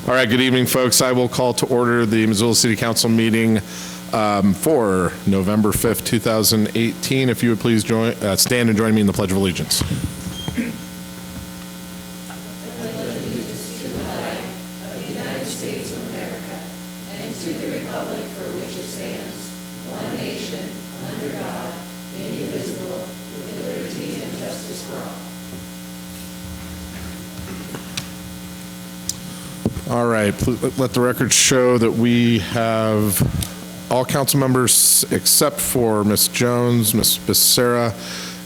All right, good evening, folks. I will call to order the Missoula City Council meeting for November 5th, 2018. If you would please stand and join me in the Pledge of Allegiance. All right, let the record show that we have all council members except for Ms. Jones, Ms. Becerra,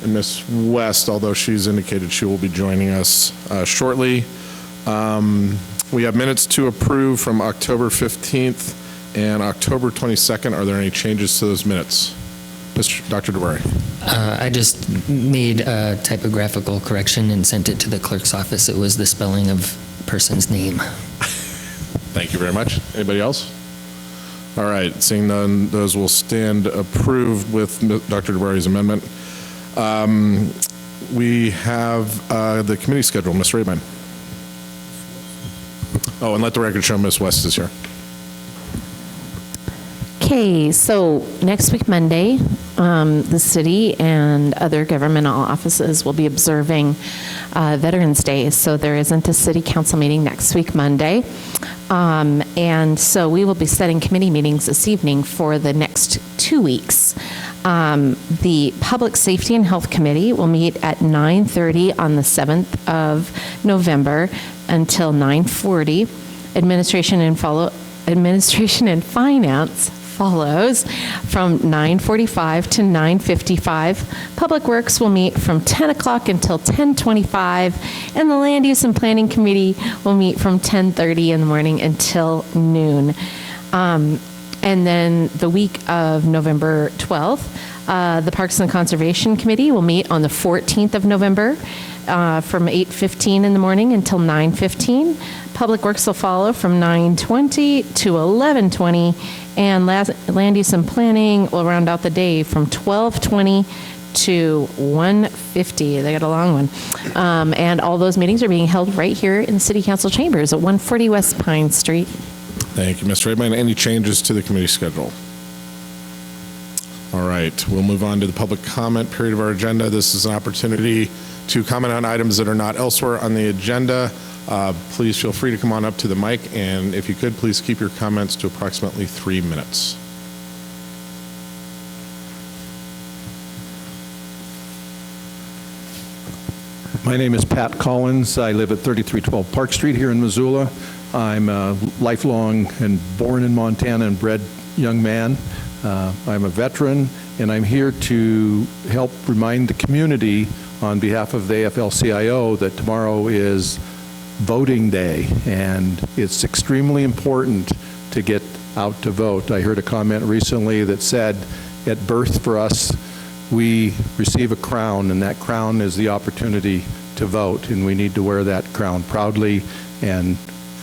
and Ms. West, although she's indicated she will be joining us shortly. We have minutes to approve from October 15th and October 22nd. Are there any changes to those minutes? Dr. DeWary. I just made a typographical correction and sent it to the clerk's office. It was the spelling of person's name. Thank you very much. Anybody else? All right, seeing none, those will stand approved with Dr. DeWary's amendment. We have the committee schedule. Ms. Raybine. Oh, and let the record show Ms. West is here. Okay, so next week, Monday, the city and other governmental offices will be observing Veterans Day. So there isn't a city council meeting next week, Monday. And so we will be setting committee meetings this evening for the next 2 weeks. The Public Safety and Health Committee will meet at 9:30 on the 7th of November until 9:40. Administration and Finance follows from 9:45 to 9:55. Public Works will meet from 10 o'clock until 10:25, and the Land Use and Planning Committee will meet from 10:30 in the morning until noon. And then the week of November 12th, the Parks and Conservation Committee will meet on the 14th of November from 8:15 in the morning until 9:15. Public Works will follow from 9:20 to 11:20, and Land Use and Planning will round out the day from 12:20 to 1:50. They got a long one. And all those meetings are being held right here in City Council chambers at 140 West Pine Street. Thank you, Mr. Raybine. Any changes to the committee schedule? All right, we'll move on to the public comment period of our agenda. This is an opportunity to comment on items that are not elsewhere on the agenda. Please feel free to come on up to the mic, and if you could, please keep your comments to approximately 3 minutes. My name is Pat Collins. I live at 3312 Park Street here in Missoula. I'm a lifelong and born in Montana and bred young man. I'm a veteran, and I'm here to help remind the community on behalf of the AFL-CIO that tomorrow is voting day, and it's extremely important to get out to vote. I heard a comment recently that said, at birth for us, we receive a crown, and that crown is the opportunity to vote, and we need to wear that crown proudly and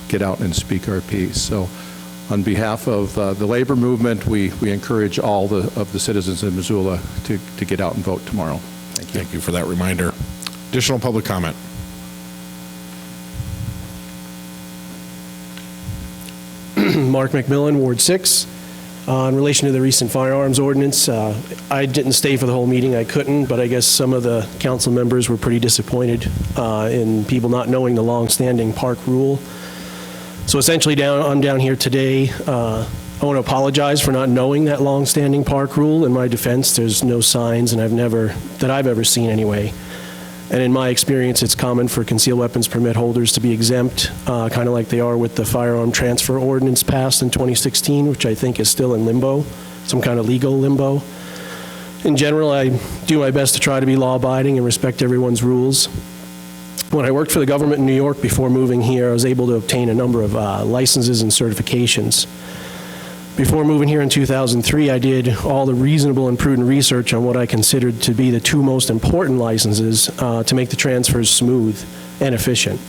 get out and speak our piece. So on behalf of the labor movement, we encourage all of the citizens in Missoula to get out and vote tomorrow. Thank you. Thank you for that reminder. Additional public comment. Mark McMillan, Ward 6. In relation to the recent firearms ordinance, I didn't stay for the whole meeting. I couldn't, but I guess some of the council members were pretty disappointed in people not knowing the long-standing park rule. So essentially, I'm down here today. I want to apologize for not knowing that long-standing park rule. In my defense, there's no signs, and I've ever seen anyway. And in my experience, it's common for concealed weapons permit holders to be exempt, kind of like they are with the firearm transfer ordinance passed in 2016, which I think is still in limbo, some kind of legal limbo. In general, I do my best to try to be law-abiding and respect everyone's rules. When I worked for the government in New York before moving here, I was able to obtain a number of licenses and certifications. Before moving here in 2003, I did all the reasonable and prudent research on what I considered to be the two most important licenses to make the transfers smooth and efficient.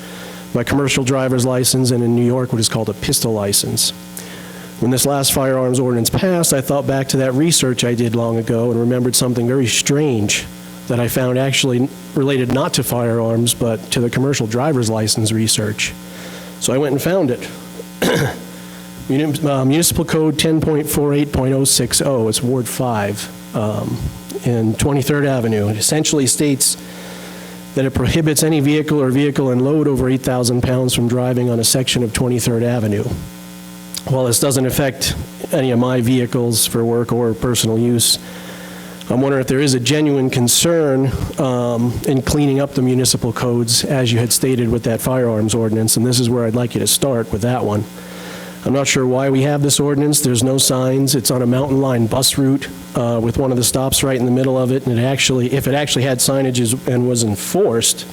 My commercial driver's license, and in New York, what is called a pistol license. When this last firearms ordinance passed, I thought back to that research I did long ago and remembered something very strange that I found actually related not to firearms, but to the commercial driver's license research. So I went and found it. Municipal Code 10.48.060, it's Ward 5, in 23rd Avenue. It essentially states that it prohibits any vehicle or vehicle and load over 8,000 pounds from driving on a section of 23rd Avenue. While this doesn't affect any of my vehicles for work or personal use, I'm wondering if there is a genuine concern in cleaning up the municipal codes, as you had stated with that firearms ordinance, and this is where I'd like you to start with that one. I'm not sure why we have this ordinance. There's no signs. It's on a mountain line bus route with one of the stops right in the middle of it, and if it actually had signage and was enforced,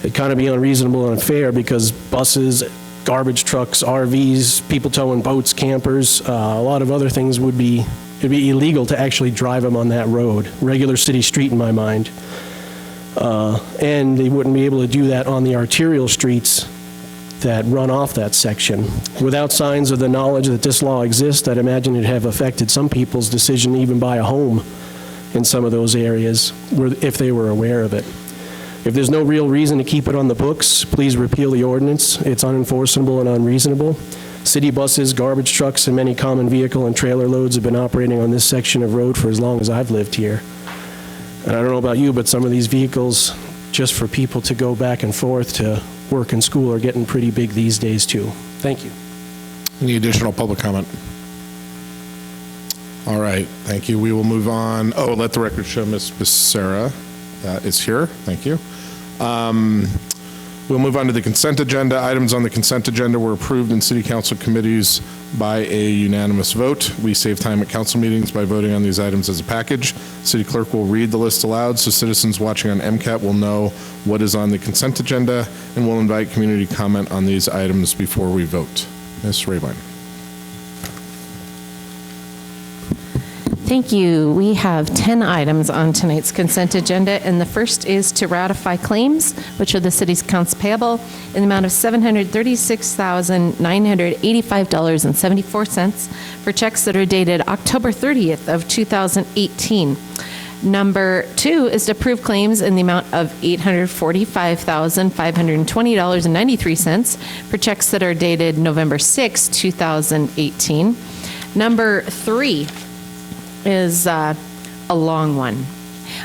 it'd kind of be unreasonable and unfair because buses, garbage trucks, RVs, people towing boats, campers, a lot of other things it'd be illegal to actually drive them on that road, regular city street in my mind. And they wouldn't be able to do that on the arterial streets that run off that section. Without signs of the knowledge that this law exists, I'd imagine it'd have affected some people's decision to even buy a home in some of those areas if they were aware of it. If there's no real reason to keep it on the books, please repeal the ordinance. It's unenforceable and unreasonable. City buses, garbage trucks, and many common vehicle and trailer loads have been operating on this section of road for as long as I've lived here. And I don't know about you, but some of these vehicles, just for people to go back and forth to work and school, are getting pretty big these days too. Thank you. Any additional public comment? All right, thank you. We will move on. Oh, let the record show Ms. Becerra is here. Thank you. We'll move on to the consent agenda. Items on the consent agenda were approved in city council committees by a unanimous vote. We save time at council meetings by voting on these items as a package. City clerk will read the list aloud so citizens watching on MCAT will know what is on the consent agenda, and we'll invite community comment on these items before we vote. Ms. Rabine. Thank you. We have 10 items on tonight's consent agenda, and the first is to ratify claims, which are the city's accounts payable, in the amount of $736,985.74 for checks that are dated October 30th of 2018. Number 2 is to approve claims in the amount of $845,520.93 for checks that are dated November 6, 2018. Number 3 is a long one.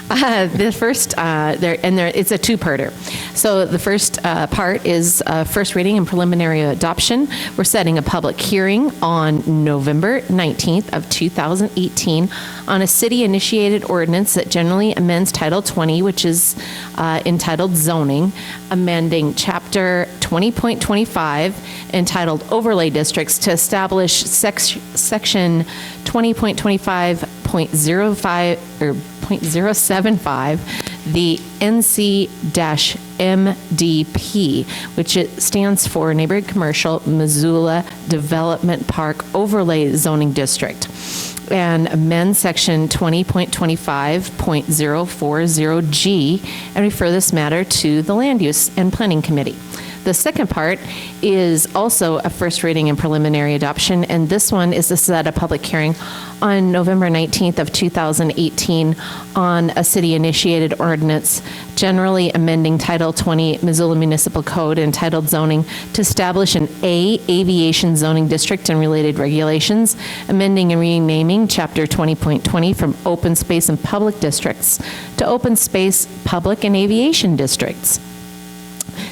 The first, it's a two-parter. So the first part is first reading and preliminary adoption. We're setting a public hearing on November 19th of 2018 on a city-initiated ordinance that generally amends Title 20, which is entitled Zoning, amending Chapter 20.25 entitled Overlay Districts to establish Section 20.25.05 or .075, the NC-MDP, which it stands for Neighborhood Commercial Missoula Development Park Overlay Zoning District, and amend Section 20.25.040G and refer this matter to the Land Use and Planning Committee. The second part is also a first reading and preliminary adoption, and this one is to set a public hearing on November 19th of 2018 on a city-initiated ordinance generally amending Title 20 Missoula Municipal Code entitled Zoning to establish an aviation zoning district and related regulations, amending and renaming Chapter 20.20 from Open Space and Public Districts to Open Space, Public, and Aviation Districts.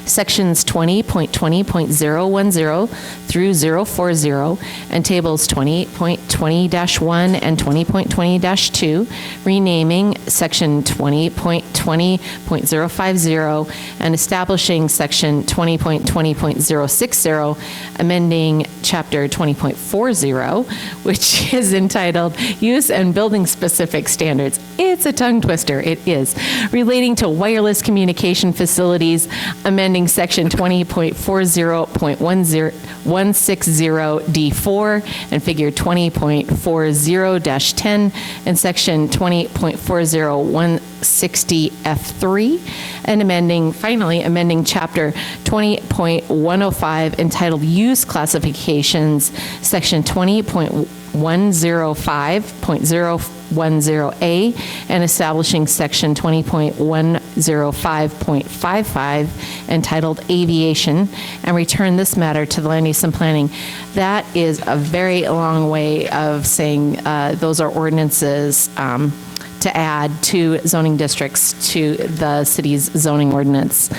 Sections 20.20.010 through 040 and tables 20.20-1 and 20.20-2, renaming Section 20.20.050 and establishing Section 20.20.060, amending Chapter 20.40, which is entitled Use and Building Specific Standards. It's a tongue twister, it is, relating to wireless communication facilities, amending Section 20.40.160D4 and Figure 20.40-10 and Section 20.40.160F3, and finally amending Chapter 20.105 entitled Use Classifications, Section 20.105.0 20.10A and establishing Section 20.105.55 entitled Aviation, and return this matter to the Land Use and Planning. That is a very long way of saying those are ordinances to add to zoning districts to the city's zoning ordinance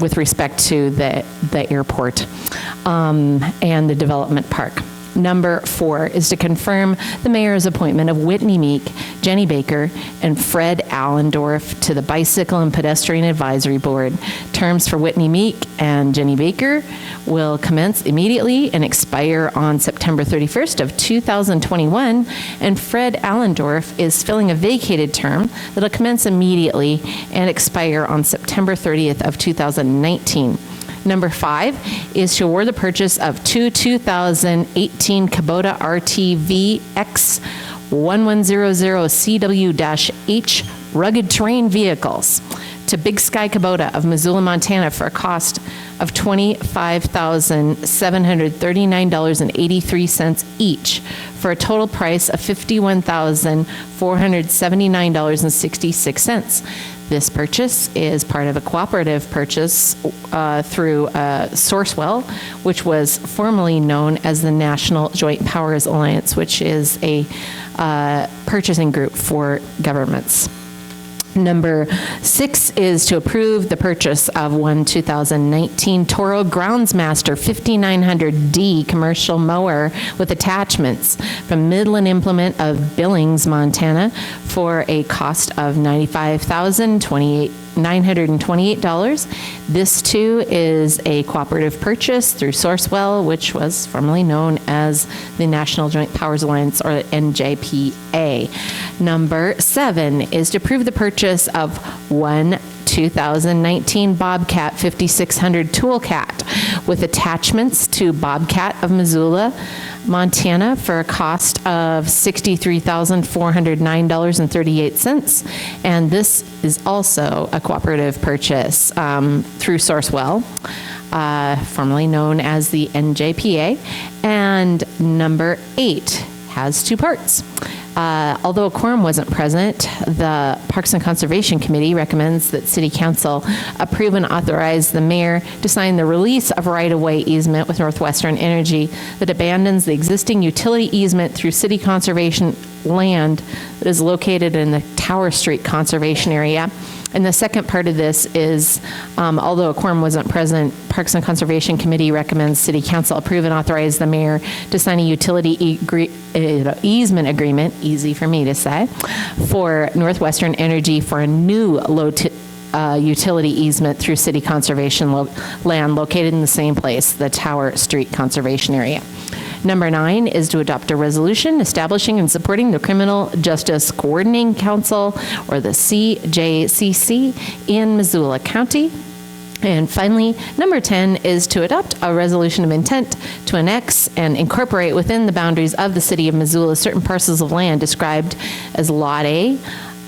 with respect to the airport and the development park. Number 4 is to confirm the mayor's appointment of Whitney Meek, Jenny Baker, and Fred Allendorf to the Bicycle and Pedestrian Advisory Board. Terms for Whitney Meek and Jenny Baker will commence immediately and expire on September 31st of 2021, and Fred Allendorf is filling a vacated term that'll commence immediately and expire on September 30th of 2019. Number 5 is to award the purchase of two 2018 Kubota RTV X 1100CW-H rugged terrain vehicles to Big Sky Kubota of Missoula, Montana for a cost of $25,739.83 each, for a total price of $51,479.66. This purchase is part of a cooperative purchase through Sourcewell, which was formerly known as the National Joint Powers Alliance, which is a purchasing group for governments. Number 6 is to approve the purchase of one 2019 Toro Groundsmaster 5900D commercial mower with attachments from Midland Implement of Billings, Montana, for a cost of $95,928. This too is a cooperative purchase through Sourcewell, which was formerly known as the National Joint Powers Alliance, or NJPA. Number 7 is to approve the purchase of one 2019 Bobcat 5600 Toolcat with attachments to Bobcat of Missoula, Montana, for a cost of $63,409.38. And this is also a cooperative purchase through Sourcewell, formerly known as the NJPA. And number 8 has 2 parts. Although a quorum wasn't present, the Parks and Conservation Committee recommends that City Council approve and authorize the mayor to sign the release of right-of-way easement with Northwestern Energy that abandons the existing utility easement through city conservation land that is located in the Tower Street Conservation Area. And the second part of this is, although a quorum wasn't present, Parks and Conservation Committee recommends City Council approve and authorize the mayor to sign a utility easement agreement, easy for me to say, for Northwestern Energy for a new utility easement through city conservation land located in the same place, the Tower Street Conservation Area. Number 9 is to adopt a resolution establishing and supporting the Criminal Justice Coordinating Council, or the CJCC, in Missoula County. And finally, number 10 is to adopt a resolution of intent to annex and incorporate within the boundaries of the city of Missoula certain parcels of land described as Lot A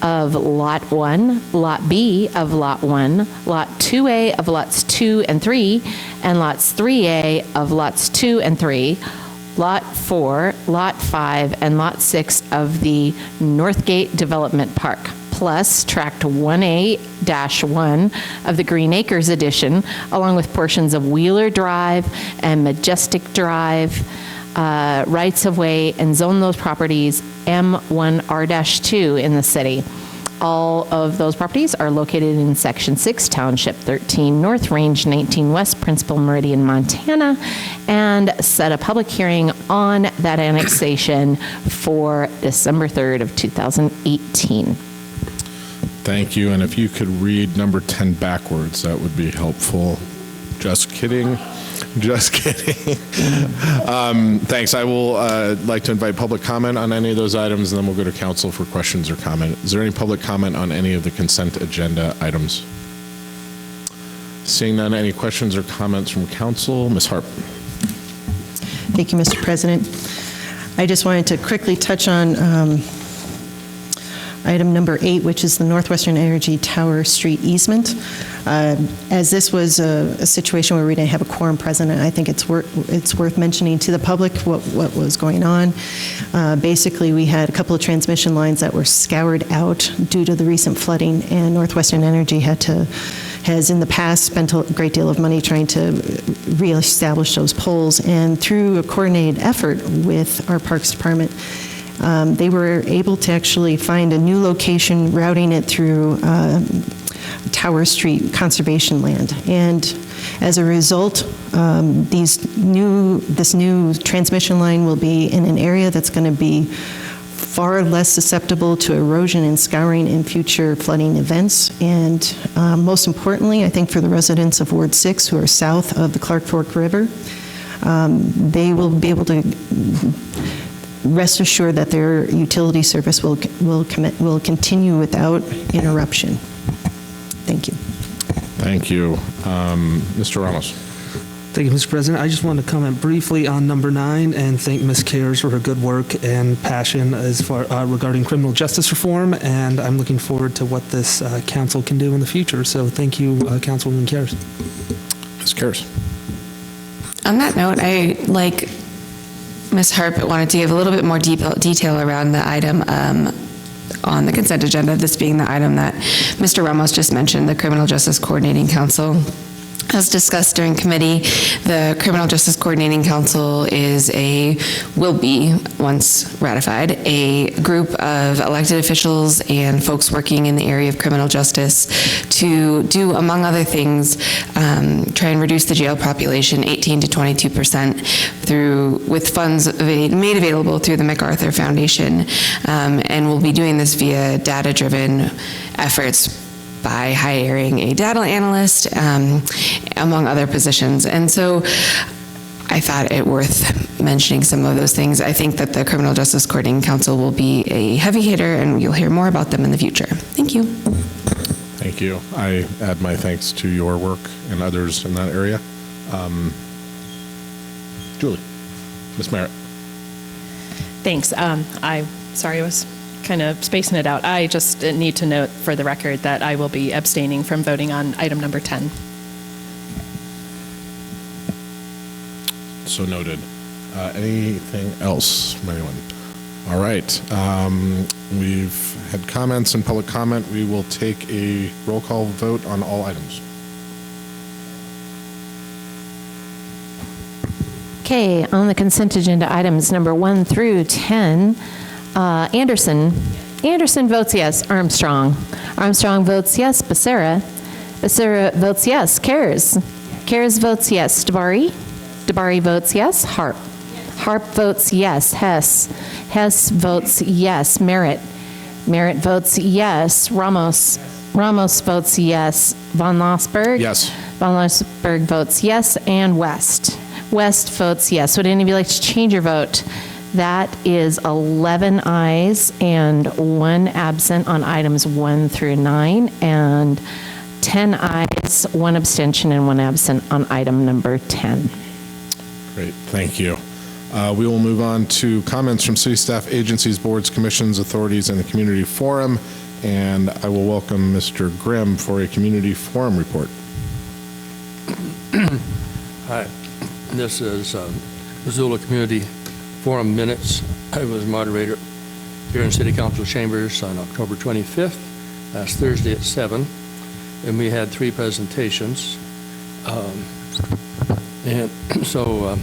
of Lot 1, Lot B of Lot 1, Lot 2A of Lots 2 and 3, and Lots 3A of Lots 2 and 3, Lot 4, Lot 5, and Lot 6 of the Northgate Development Park, plus Tract 1A-1 of the Green Acres Edition, along with portions of Wheeler Drive and Majestic Drive, rights-of-way, and zone those properties M1R-2 in the city. All of those properties are located in Section 6, Township 13, North Range 19 West, Principal Meridian, Montana, and set a public hearing on that annexation for December 3rd of 2018. Thank you, and if you could read number 10 backwards, that would be helpful. Just kidding. Just kidding. Thanks. I will like to invite public comment on any of those items, and then we'll go to council for questions or comment. Is there any public comment on any of the consent agenda items? Seeing none, any questions or comments from council? Ms. Harp. Thank you, Mr. President. I just wanted to quickly touch on item number 8, which is the Northwestern Energy Tower Street easement. As this was a situation where we didn't have a quorum present, I think it's worth mentioning to the public what was going on. Basically, we had a couple of transmission lines that were scoured out due to the recent flooding, and Northwestern Energy has in the past spent a great deal of money trying to reestablish those poles, and through a coordinated effort with our Parks Department, they were able to actually find a new location, routing it through Tower Street conservation land. And as a result, this new transmission line will be in an area that's going to be far less susceptible to erosion and scouring in future flooding events. And most importantly, I think for the residents of Ward 6 who are south of the Clark Fork River, they will be able to rest assured that their utility service will continue without interruption. Thank you. Thank you. Mr. Ramos. Thank you, Mr. President. I just want to comment briefly on number 9 and thank Ms. Cares for her good work and passion as far regarding criminal justice reform, and I'm looking forward to what this council can do in the future. So thank you, Councilwoman Cares. Ms. Cares. On that note, I, like Ms. Harp, wanted to give a little bit more detail around the item on the consent agenda, this being the item that Mr. Ramos just mentioned, the Criminal Justice Coordinating Council. As discussed during committee, the Criminal Justice Coordinating Council will be, once ratified, a group of elected officials and folks working in the area of criminal justice to do, among other things, try and reduce the jail population 18 to 22% with funds made available through the MacArthur Foundation, and we'll be doing this via data-driven efforts by hiring a data analyst, among other positions. And so I thought it worth mentioning some of those things. I think that the Criminal Justice Coordinating Council will be a heavy hitter, and you'll hear more about them in the future. Thank you. Thank you. I add my thanks to your work and others in that area. Julie. Ms. Merritt. Thanks. Sorry, I was kind of spacing it out. I just need to note for the record that I will be abstaining from voting on item number 10. So noted. Anything else from anyone? All right. We've had comments and public comment. We will take a roll call vote on all items. Okay, on the consent agenda, items number 1 through 10, Anderson. Anderson votes yes. Armstrong. Armstrong votes yes. Becerra. Becerra votes yes. Cares. Cares votes yes. Dabari. Dabari votes yes. Harp. Harp votes yes. Hess. Hess votes yes. Merritt. Merritt votes yes. Ramos. Ramos votes yes. Von Lossberg. Yes. Von Lossberg votes yes. And West. West votes yes. Would any of you like to change your vote? That is 11 ayes and 1 absent on items 1 through 9, and 10 ayes, 1 abstention, and 1 absent on item number 10. Great, thank you. We will move on to comments from city staff, agencies, boards, commissions, authorities, and the community forum, and I will welcome Mr. Grimm for a community forum report. Hi, this is Missoula Community Forum minutes. I was moderator here in City Council chambers on October 25th, last Thursday at 7, and we had 3 presentations. And so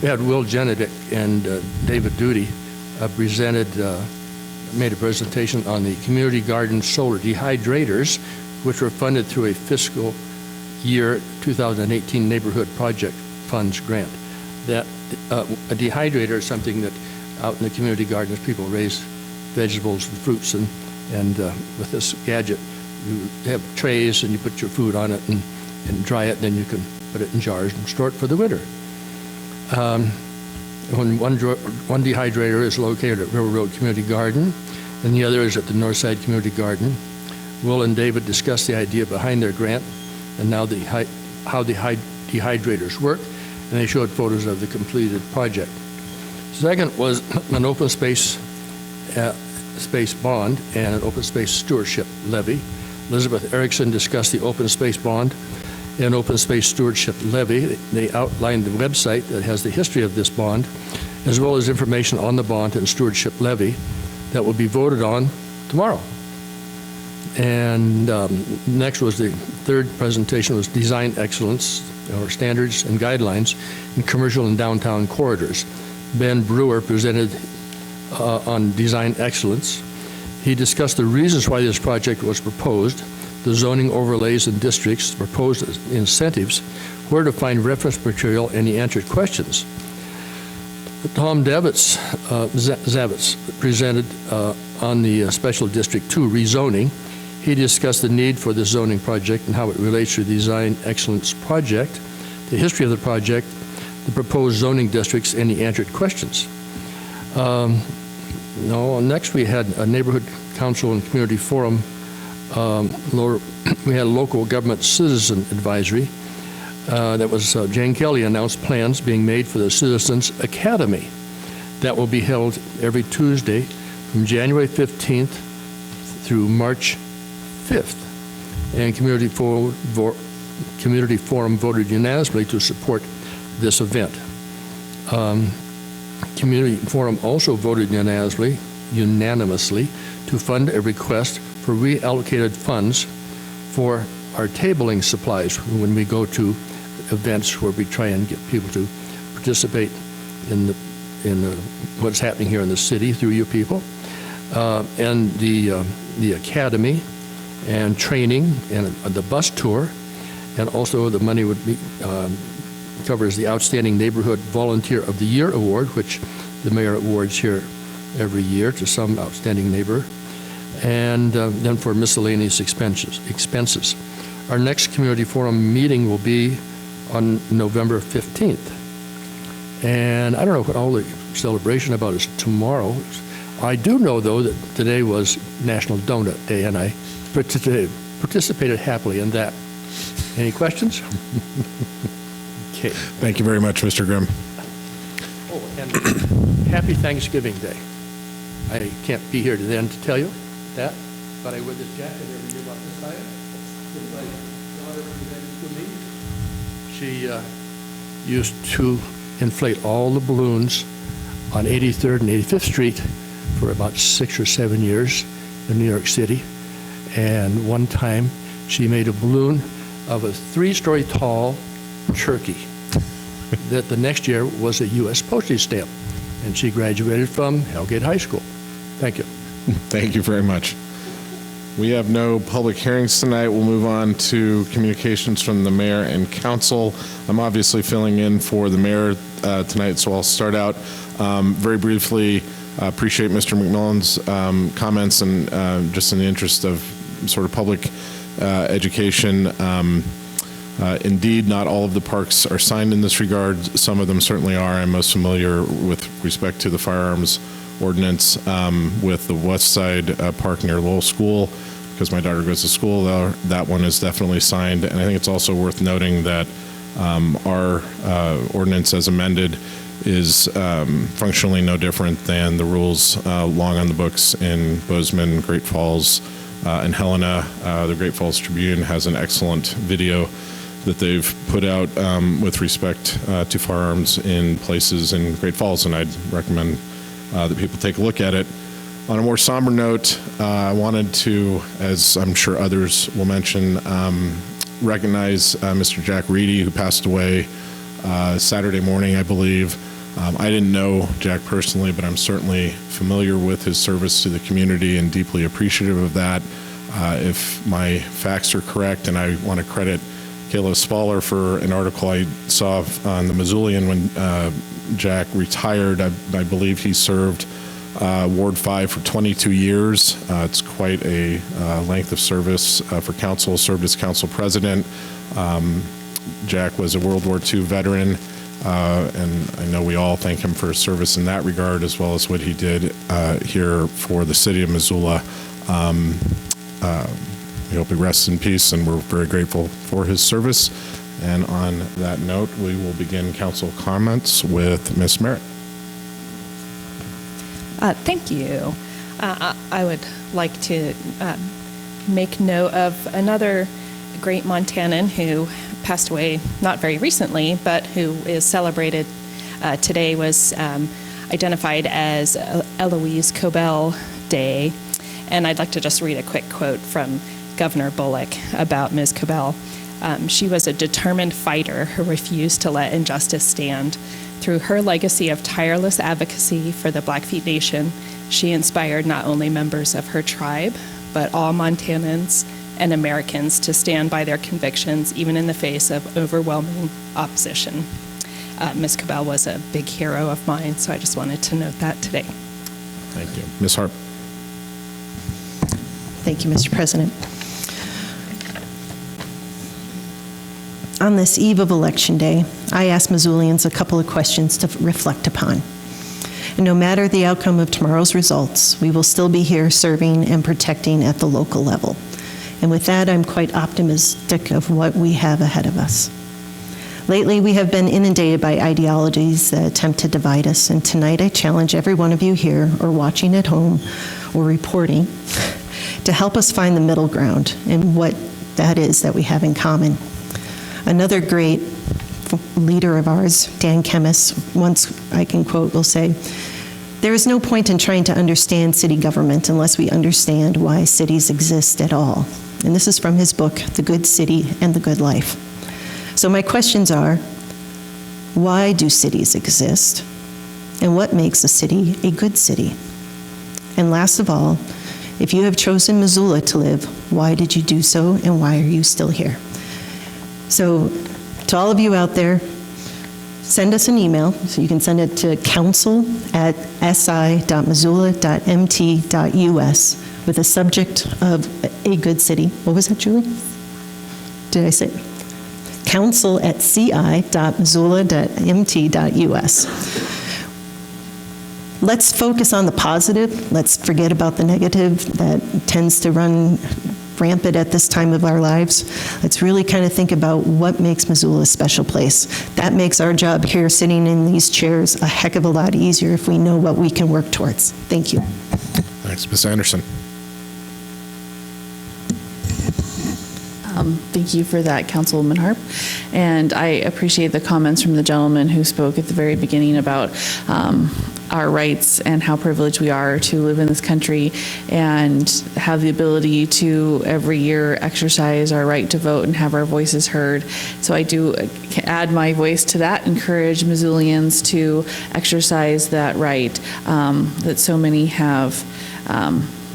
we had Will Genedick and David Duty made a presentation on the community garden solar dehydrators, which were funded through a fiscal year 2018 neighborhood project funds grant. That a dehydrator is something that out in the community gardens people raise vegetables and fruits, and with this gadget you have trays and you put your food on it and dry it, and then you can put it in jars and store it for the winter. One dehydrator is located at River Road Community Garden, and the other is at the Northside Community Garden. Will and David discussed the idea behind their grant and now how the dehydrators work, and they showed photos of the completed project. Second was an open space space bond and an open space stewardship levy. Elizabeth Erickson discussed the open space bond and open space stewardship levy. They outlined the website that has the history of this bond, as well as information on the bond and stewardship levy that will be voted on tomorrow. And next was the third presentation was design excellence, or standards and guidelines in commercial and downtown corridors. Ben Brewer presented on design excellence. He discussed the reasons why this project was proposed, the zoning overlays and districts, proposed incentives, where to find reference material, and he answered questions. Tom Zavitz presented on the Special District 2 rezoning. He discussed the need for the zoning project and how it relates to the Design Excellence Project, the history of the project, the proposed zoning districts, and he answered questions. Next we had a neighborhood council and community forum. We had a local government citizen advisory. That was Jane Kelly announced plans being made for the Citizens Academy that will be held every Tuesday from January 15th through March 5th. And Community Forum voted unanimously to support this event. Community Forum also voted unanimously to fund a request for reallocated funds for our tabling supplies when we go to events where we try and get people to participate in what's happening here in the city through you people, and the academy and training and the bus tour, and also the money would be covers the Outstanding Neighborhood Volunteer of the Year Award, which the mayor awards here every year to some outstanding neighbor, and then for miscellaneous expenses. Our next community forum meeting will be on November 15th. And I don't know what all the celebration about is tomorrow. I do know, though, that today was National Donut Day, and I participated happily in that. Any questions? Okay. Thank you very much, Mr. Grimm. Oh, and happy Thanksgiving Day. I can't be here then to tell you that, but I wear this jacket every year about this side. My daughter presented to me. She used to inflate all the balloons on 83rd and 85th Street for about 6 or 7 years in New York City. And one time she made a balloon of a 3-story tall turkey that the next year was a U.S. postage stamp. And she graduated from Hellgate High School. Thank you. Thank you very much. We have no public hearings tonight. We'll move on to communications from the mayor and council. I'm obviously filling in for the mayor tonight, so I'll start out very briefly. Appreciate Mr. McMillan's comments, and just in the interest of sort of public education. Indeed, not all of the parks are signed in this regard. Some of them certainly are. I'm most familiar with respect to the firearms ordinance with the West Side Park near Lowell School, because my daughter goes to school there. That one is definitely signed. And I think it's also worth noting that our ordinance as amended is functionally no different than the rules long on the books in Bozeman, Great Falls, and Helena. The Great Falls Tribune has an excellent video that they've put out with respect to firearms in places in Great Falls, and I'd recommend that people take a look at it. On a more somber note, I wanted to, as I'm sure others will mention, recognize Mr. Jack Reedy, who passed away Saturday morning, I believe. I didn't know Jack personally, but I'm certainly familiar with his service to the community and deeply appreciative of that. If my facts are correct, and I want to credit Kayla Spaller for an article I saw on the Missoulian when Jack retired. I believe he served Ward 5 for 22 years. It's quite a length of service for council, served as council president. Jack was a World War II veteran, and I know we all thank him for his service in that regard, as well as what he did here for the city of Missoula. We hope he rests in peace, and we're very grateful for his service. And on that note, we will begin council comments with Ms. Merritt. Thank you. I would like to make note of another great Montanan who passed away not very recently, but who is celebrated today, was identified as Eloise Cobell Day. And I'd like to just read a quick quote from Governor Bullock about Ms. Cobell. She was a determined fighter who refused to let injustice stand. Through her legacy of tireless advocacy for the Blackfeet Nation, she inspired not only members of her tribe, but all Montanans and Americans to stand by their convictions, even in the face of overwhelming opposition. Ms. Cobell was a big hero of mine, so I just wanted to note that today. Thank you. Ms. Harp. Thank you, Mr. President. On this eve of Election Day, I asked Missoulians a couple of questions to reflect upon. And no matter the outcome of tomorrow's results, we will still be here serving and protecting at the local level. And with that, I'm quite optimistic of what we have ahead of us. Lately, we have been inundated by ideologies that attempt to divide us, and tonight I challenge every one of you here, or watching at home, or reporting, to help us find the middle ground and what that is that we have in common. Another great leader of ours, Dan Kemmis, once I can quote, will say, "There is no point in trying to understand city government unless we understand why cities exist at all." And this is from his book, The Good City and the Good Life. So my questions are, why do cities exist? And what makes a city a good city? And last of all, if you have chosen Missoula to live, why did you do so, and why are you still here? So to all of you out there, send us an email. So you can send it to council@si.missoula.mt.us with a subject of a good city. What was that, Julie? Did I say it? council@ci.missoula.mt.us. Let's focus on the positive. Let's forget about the negative that tends to run rampant at this time of our lives. Let's really kind of think about what makes Missoula a special place. That makes our job here sitting in these chairs a heck of a lot easier if we know what we can work towards. Thank you. Thanks. Ms. Anderson. Thank you for that, Councilwoman Harp. And I appreciate the comments from the gentleman who spoke at the very beginning about our rights and how privileged we are to live in this country and have the ability to every year exercise our right to vote and have our voices heard. So I do add my voice to that, encourage Missoulians to exercise that right that so many have.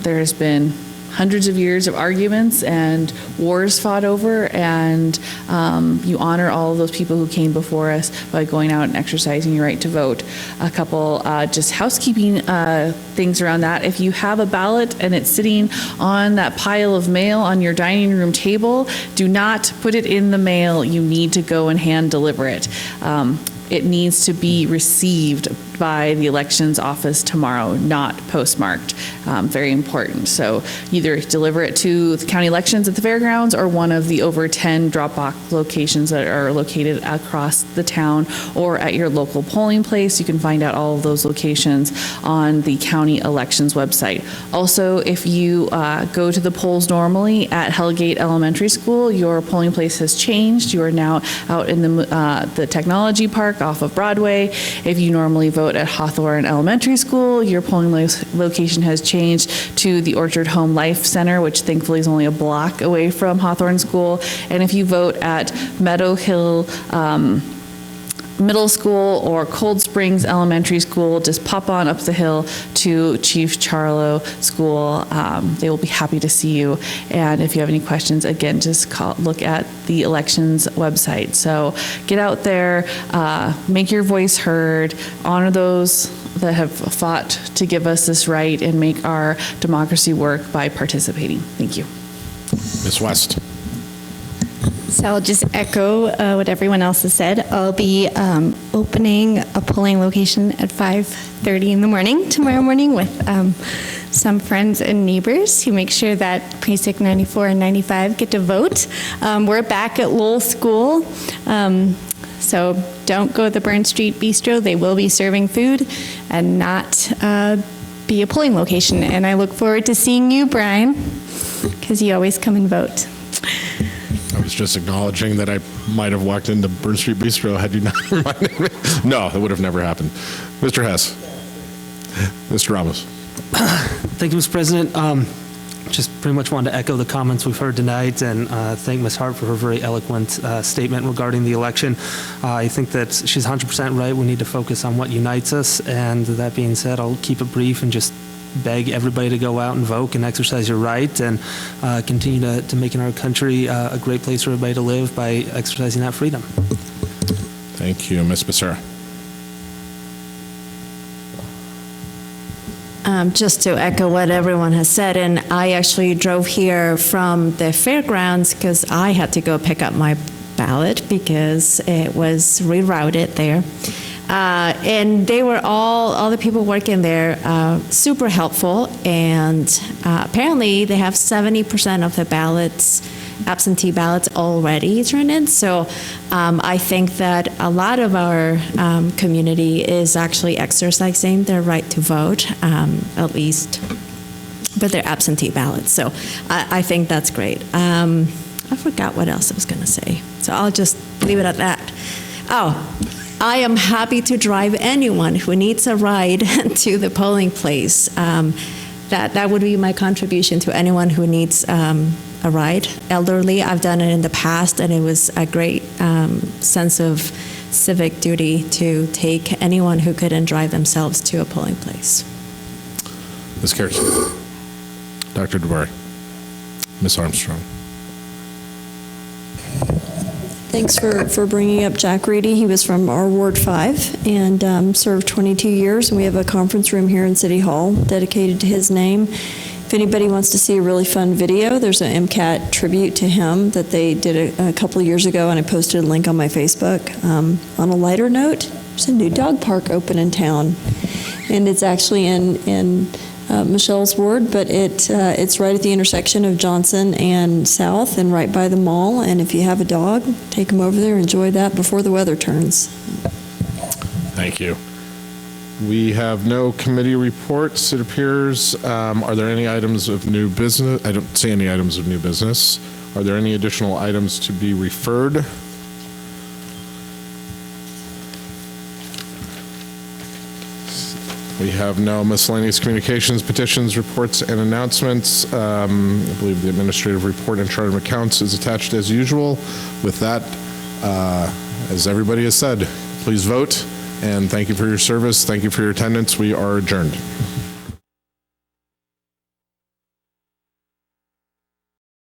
There has been hundreds of years of arguments and wars fought over, and you honor all of those people who came before us by going out and exercising your right to vote. A couple just housekeeping things around that. If you have a ballot and it's sitting on that pile of mail on your dining room table, do not put it in the mail. You need to go and hand deliver it. It needs to be received by the elections office tomorrow, not postmarked. Very important. So either deliver it to the county elections at the fairgrounds or one of the over 10 drop-off locations that are located across the town, or at your local polling place. You can find out all of those locations on the county elections website. Also, if you go to the polls normally at Hellgate Elementary School, your polling place has changed. You are now out in the technology park off of Broadway. If you normally vote at Hawthorne Elementary School, your polling location has changed to the Orchard Home Life Center, which thankfully is only a block away from Hawthorne School. And if you vote at Meadow Hill Middle School or Cold Springs Elementary School, just pop on up the hill to Chief Charlo School. They will be happy to see you. And if you have any questions, again, just look at the elections website. So get out there, make your voice heard, honor those that have fought to give us this right, and make our democracy work by participating. Thank you. Ms. West. So I'll just echo what everyone else has said. I'll be opening a polling location at 5:30 in the morning tomorrow morning with some friends and neighbors who make sure that precinct 94 and 95 get to vote. We're back at Lowell School, so don't go to the Burn Street Bistro. They will be serving food and not be a polling location. And I look forward to seeing you, Brian, because you always come and vote. I was just acknowledging that I might have walked into Burn Street Bistro had you not reminded me. No, that would have never happened. Mr. Hess. Mr. Ramos. Thank you, Mr. President. Just pretty much wanted to echo the comments we've heard tonight and thank Ms. Hart for her very eloquent statement regarding the election. I think that she's 100% right. We need to focus on what unites us. And that being said, I'll keep it brief and just beg everybody to go out and vote and exercise your right and continue to make our country a great place for everybody to live by exercising that freedom. Thank you. Ms. Becerra. Just to echo what everyone has said, and I actually drove here from the fairgrounds because I had to go pick up my ballot because it was rerouted there. And they were all the people working there, super helpful, and apparently they have 70% of the ballots, absentee ballots, already turned in. So I think that a lot of our community is actually exercising their right to vote, at least with their absentee ballots. So I think that's great. I forgot what else I was going to say, so I'll just leave it at that. Oh, I am happy to drive anyone who needs a ride to the polling place. That would be my contribution to anyone who needs a ride. Elderly, I've done it in the past, and it was a great sense of civic duty to take anyone who couldn't drive themselves to a polling place. Ms. Carey. Dr. DeBary. Ms. Armstrong. Thanks for bringing up Jack Reedy. He was from our Ward 5 and served 22 years, and we have a conference room here in City Hall dedicated to his name. If anybody wants to see a really fun video, there's an MCAT tribute to him that they did a couple of years ago, and I posted a link on my Facebook. On a lighter note, there's a new dog park open in town, and it's actually in Michelle's ward, but it's right at the intersection of Johnson and South and right by the mall. And if you have a dog, take them over there, enjoy that before the weather turns. Thank you. We have no committee reports, it appears. Are there any items of new business? I don't see any items of new business. Are there any additional items to be referred? We have no miscellaneous communications, petitions, reports, and announcements. I believe the administrative report and chart of accounts is attached as usual. With that, as everybody has said, please vote, and thank you for your service. Thank you for your attendance. We are adjourned.